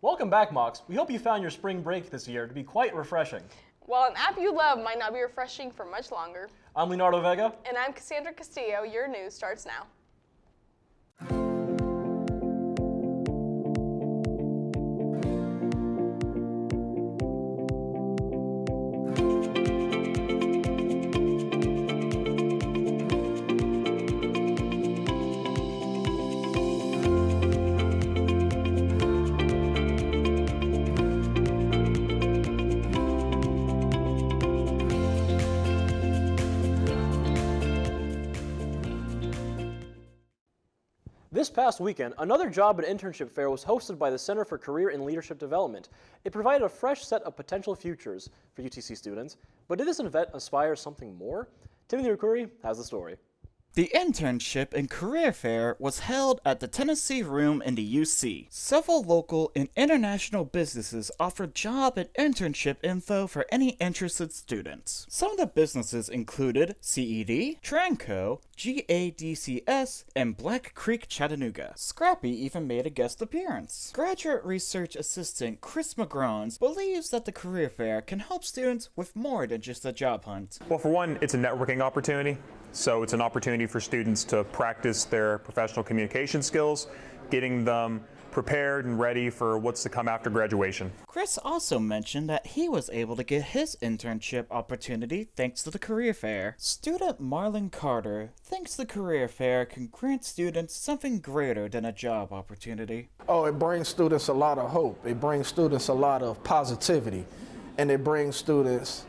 Welcome back, Mocs. We hope you found your spring break this year to be quite refreshing. While an app you love might not be refreshing for much longer. I'm Leonardo Vega. And I'm Cassandra Castillo. Your news starts now. This past weekend, another job and internship fair was hosted by the Center for Career and Leadership Development. It provided a fresh set of potential futures for UTC students, but did this event aspire something more? Timothy Rukuri has the story. The internship and career fair was held at the Tennessee Room in the UC. Several local and international businesses offered job and internship info for any interested students. Some of the businesses included CED, Tranco, GADCS, and Black Creek Chattanooga. Scrappy even made a guest appearance. Graduate Research Assistant Chris McGrones believes that the career fair can help students with more than just a job hunt. Well, for one, it's a networking opportunity. So it's an opportunity for students to practice their professional communication skills, getting them prepared and ready for what's to come after graduation. Chris also mentioned that he was able to get his internship opportunity thanks to the career fair. Student Marlon Carter thinks the career fair can grant students something greater than a job opportunity. Oh, it brings students a lot of hope. It brings students a lot of positivity. And it brings students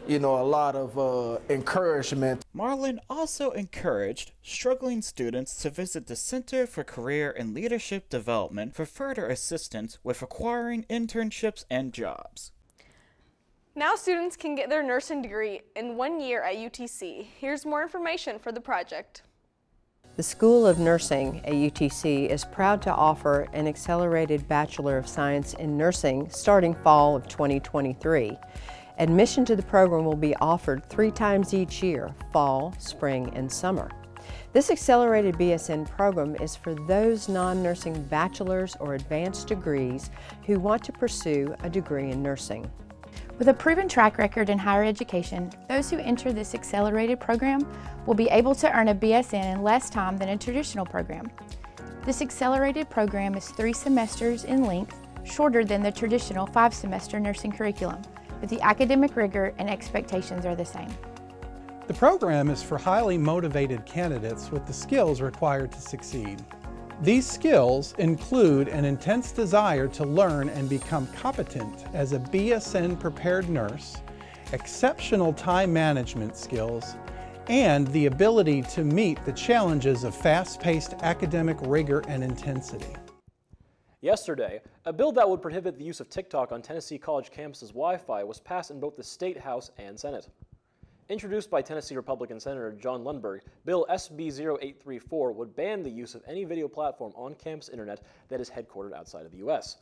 a lot of encouragement. Marlon also encouraged struggling students to visit the Center for Career and Leadership Development for further assistance with acquiring internships and jobs. Now students can get their nursing degree in 1 year at UTC. Here's more information for the project. The School of Nursing at UTC is proud to offer an accelerated Bachelor of Science in Nursing starting fall of 2023. Admission to the program will be offered 3 times each year, fall, spring, and summer. This accelerated BSN program is for those non-nursing bachelor's or advanced degrees who want to pursue a degree in nursing. With a proven track record in higher education, those who enter this accelerated program will be able to earn a BSN in less time than a traditional program. This accelerated program is 3 semesters in length, shorter than the traditional 5-semester nursing curriculum, but the academic rigor and expectations are the same. The program is for highly motivated candidates with the skills required to succeed. These skills include an intense desire to learn and become competent as a BSN prepared nurse, exceptional time management skills, and the ability to meet the challenges of fast-paced academic rigor and intensity. Yesterday, a bill that would prohibit the use of TikTok on Tennessee college campuses' Wi-Fi was passed in both the State House and Senate. Introduced by Tennessee Republican Senator John Lundberg, Bill SB 0834 would ban the use of any video platform on campus internet that is headquartered outside of the U.S.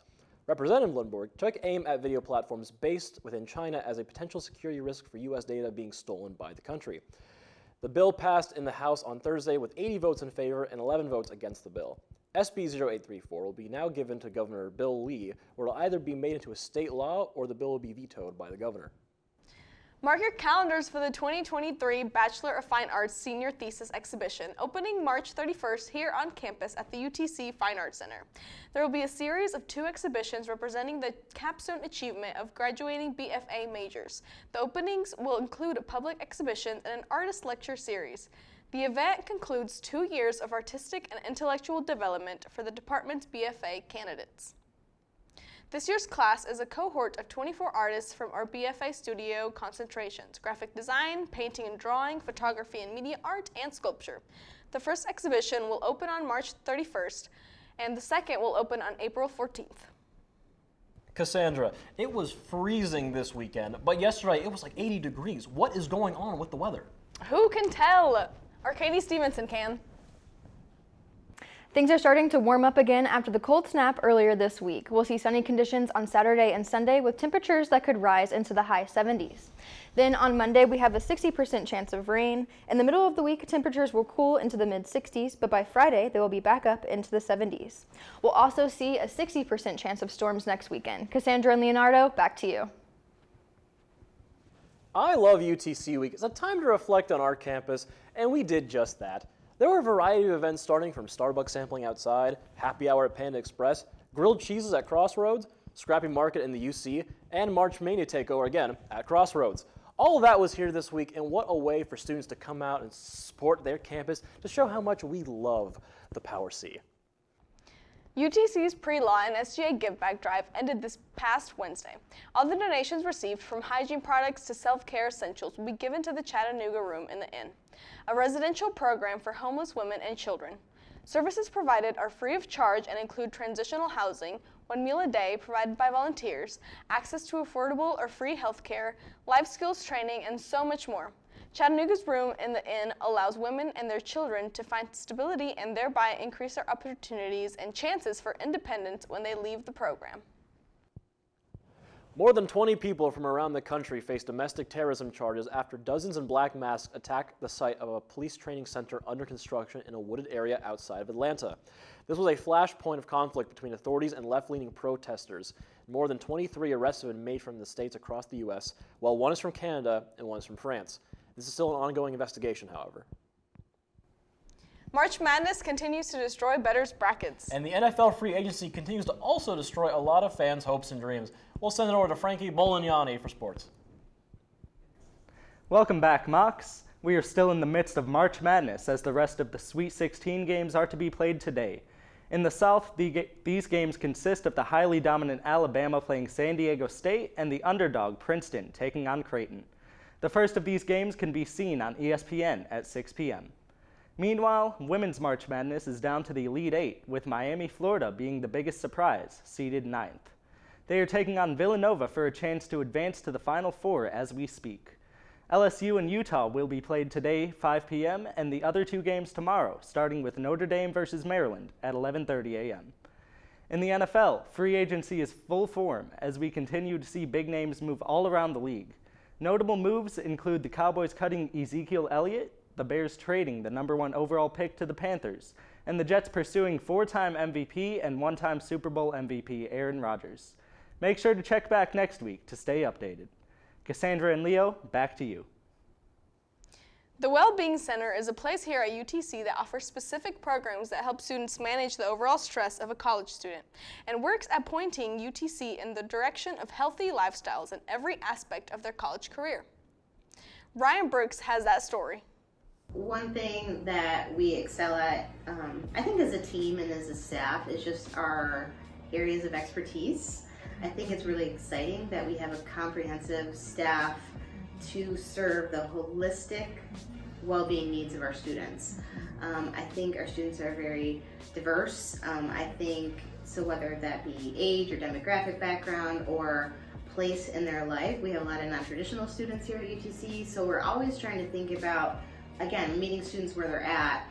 Representative Lundberg took aim at video platforms based within China as a potential security risk for U.S. data being stolen by the country. The bill passed in the House on Thursday with 80 votes in favor and 11 votes against the bill. SB 0834 will be now given to Governor Bill Lee, where it will either be made into a state law or the bill will be vetoed by the governor. Mark your calendars for the 2023 Bachelor of Fine Arts Senior Thesis Exhibition, opening March 31st here on campus at the UTC Fine Arts Center. There will be a series of 2 exhibitions representing the capstone achievement of graduating BFA majors. The openings will include a public exhibition and an artist lecture series. The event concludes 2 years of artistic and intellectual development for the department's BFA candidates. This year's class is a cohort of 24 artists from our BFA studio concentrations: graphic design, painting and drawing, photography and media art, and sculpture. The first exhibition will open on March 31st, and the second will open on April 14th. Cassandra, it was freezing this weekend, but yesterday it was like 80 degrees. What is going on with the weather? Who can tell? Our Katie Stevenson can. Things are starting to warm up again after the cold snap earlier this week. We'll see sunny conditions on Saturday and Sunday with temperatures that could rise into the high 70s. Then on Monday, we have a 60% chance of rain. In the middle of the week, temperatures will cool into the mid-60s, but by Friday, they will be back up into the 70s. We'll also see a 60% chance of storms next weekend. Cassandra and Leonardo, back to you. I love UTC Week. It's a time to reflect on our campus, and we did just that. There were a variety of events starting from Starbucks sampling outside, happy hour at Panda Express, grilled cheeses at Crossroads, Scrappy Market in the UC, and March Mania takeover again at Crossroads. All of that was here this week, and what a way for students to come out and support their campus to show how much we love the Power C. UTC's pre-law and SGA Give Back Drive ended this past Wednesday. All the donations received, from hygiene products to self-care essentials, will be given to the Chattanooga Room in the Inn, a residential program for homeless women and children. Services provided are free of charge and include transitional housing, 1 meal a day provided by volunteers, access to affordable or free health care, life skills training, and so much more. Chattanooga's Room in the Inn allows women and their children to find stability and thereby increase their opportunities and chances for independence when they leave the program. More than 20 people from around the country face domestic terrorism charges after dozens in black masks attacked the site of a police training center under construction in a wooded area outside of Atlanta. This was a flashpoint of conflict between authorities and left-leaning protesters. More than 23 arrests have been made from the states across the U.S., while one is from Canada and one is from France. This is still an ongoing investigation, however. March Madness continues to destroy bettors' brackets. And the NFL free agency continues to also destroy a lot of fans' hopes and dreams. We'll send it over to Frankie Bolignani for sports. Welcome back, Mocs. We are still in the midst of March Madness as the rest of the Sweet 16 games are to be played today. In the South, these games consist of the highly dominant Alabama playing San Diego State and the underdog Princeton taking on Creighton. The first of these games can be seen on ESPN at 6 p.m. Meanwhile, women's March Madness is down to the Elite Eight, with Miami, Florida being the biggest surprise, seeded 9th. They are taking on Villanova for a chance to advance to the Final Four as we speak. LSU and Utah will be played today, 5 p.m., and the other two games tomorrow, starting with Notre Dame versus Maryland at 11:30 a.m. In the NFL, free agency is full form as we continue to see big names move all around the league. Notable moves include the Cowboys cutting Ezekiel Elliott, the Bears trading the #1 overall pick to the Panthers, and the Jets pursuing 4-time MVP and 1-time Super Bowl MVP Aaron Rodgers. Make sure to check back next week to stay updated. Cassandra and Leo, back to you. The Wellbeing Center is a place here at UTC that offers specific programs that help students manage the overall stress of a college student and works at pointing UTC in the direction of healthy lifestyles in every aspect of their college career. Ryan Brooks has that story. One thing that we excel at, I think as a team and as a staff, is just our areas of expertise. I think it's really exciting that we have a comprehensive staff to serve the holistic well-being needs of our students. I think our students are very diverse. I think, so whether that be age or demographic background or place in their life, we have a lot of non-traditional students here at UTC, so we're always trying to think about, again, meeting students where they're at,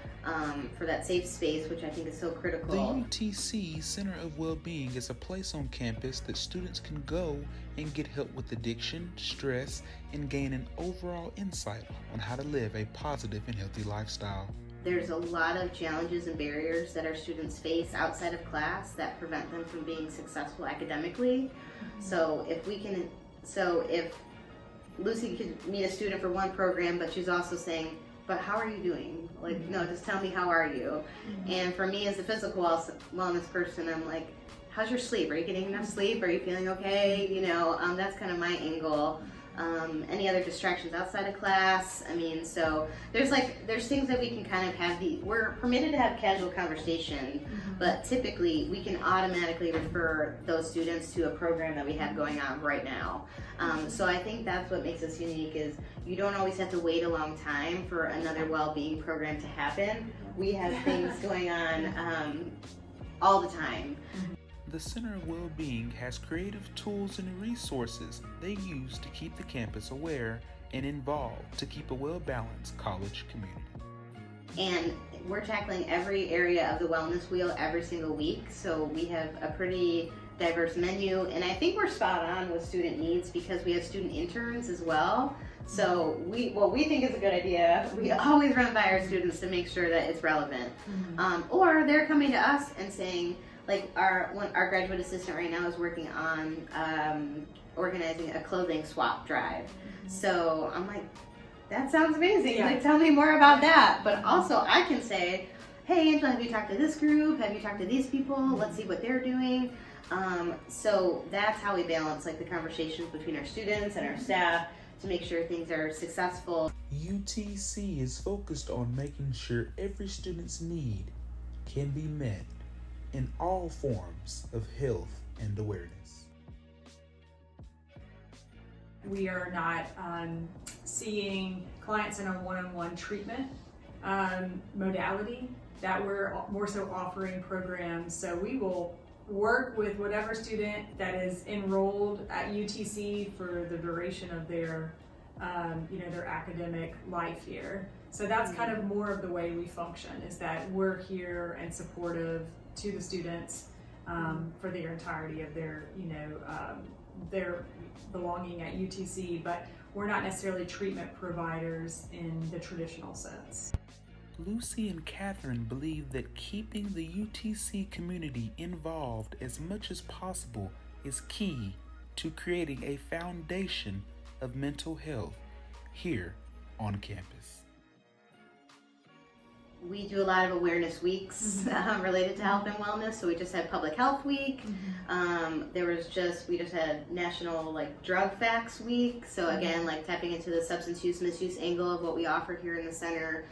for that safe space, which I think is so critical. The UTC Center of Wellbeing is a place on campus that students can go and get help with addiction, stress, and gain an overall insight on how to live a positive and healthy lifestyle. There's a lot of challenges and barriers that our students face outside of class that prevent them from being successful academically. So if Lucy could meet a student for one program, but she's also saying, but how are you doing? Like, no, just tell me, how are you? And for me as a physical wellness person, I'm like, how's your sleep? Are you getting enough sleep? Are you feeling okay? You know, that's kind of my angle. Any other distractions outside of class? I mean, so there's things that we can kind of have, we're permitted to have casual conversation, but typically we can automatically refer those students to a program that we have going on right now. So I think that's what makes us unique, is you don't always have to wait a long time for another well-being program to happen. We have things going on all the time. The Center of Wellbeing has creative tools and resources they use to keep the campus aware and involved to keep a well-balanced college community. And we're tackling every area of the wellness wheel every single week. So we have a pretty diverse menu, and I think we're spot on with student needs because we have student interns as well. So what we think is a good idea, we always run by our students to make sure that it's relevant. Or they're coming to us and saying, like our graduate assistant right now is working on organizing a clothing swap drive. So I'm like, that sounds amazing. Yeah. Like, tell me more about that. But also I can say, hey Angela, have you talked to this group? Have you talked to these people? Let's see what they're doing. So that's how we balance like the conversations between our students and our staff to make sure things are successful. UTC is focused on making sure every student's need can be met in all forms of health and awareness. We are not seeing clients in a one-on-one treatment modality, that we're more so offering programs. So we will work with whatever student that is enrolled at UTC for the duration of their their academic life here. So that's kind of more of the way we function, is that we're here and supportive to the students for the entirety of their belonging at UTC, but we're not necessarily treatment providers in the traditional sense. Lucy and Catherine believe that keeping the UTC community involved as much as possible is key to creating a foundation of mental health here on campus. We do a lot of awareness weeks related to health and wellness. So we just had Public Health Week. We just had National Drug Facts Week. So again, tapping into the substance use misuse angle of what we offer here in the center.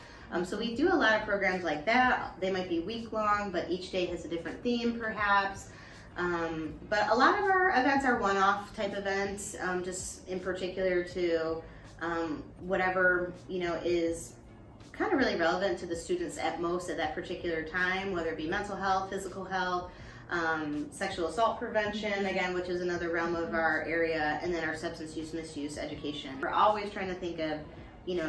So we do a lot of programs like that. They might be week long, but each day has a different theme perhaps. But a lot of our events are one-off type events, just in particular to whatever is kind of really relevant to the students at most at that particular time, whether it be mental health, physical health, sexual assault prevention, again, which is another realm of our area, and then our substance use misuse education. We're always trying to think of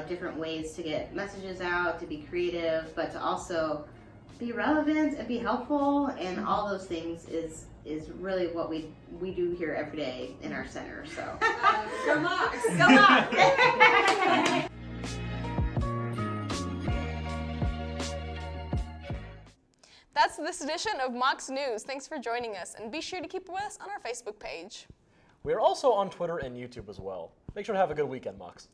different ways to get messages out, to be creative, but to also be relevant and be helpful, and all those things is really what we do here every day in our center. So Go Mocs! Go Mocs! That's this edition of Mocs News. Thanks for joining us, and be sure to keep with us on our Facebook page. We are also on Twitter and YouTube as well. Make sure to have a good weekend, Mocs.